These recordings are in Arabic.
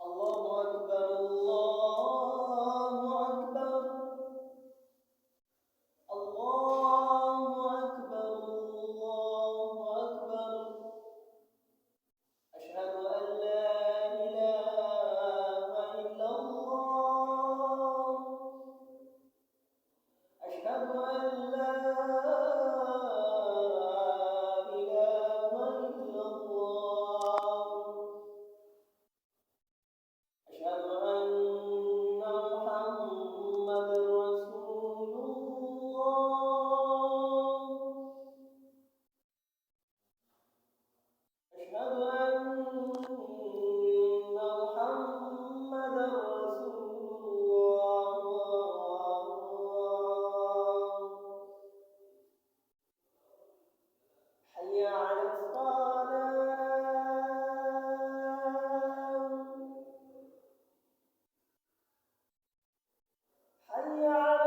الله أكبر الله أكبر الله أكبر الله أكبر أشهد أن لا إله إلا الله أشهد أن لا إله إلا الله أشهد أن محمدًا رسول الله أشهد أن محمدًا رسول الله حي على الصلاة حي على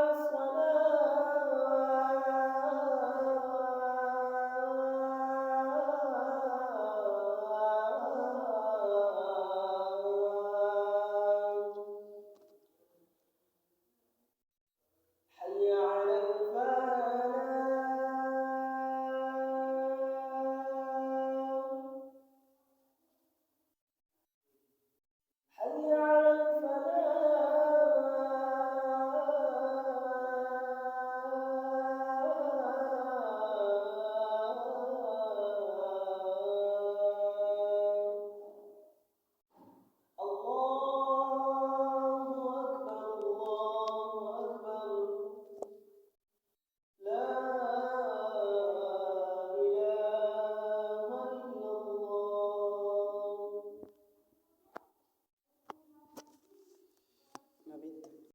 حي على الفلاح حي على الفلاح الله أكبر الله أكبر لا إله إلا الله.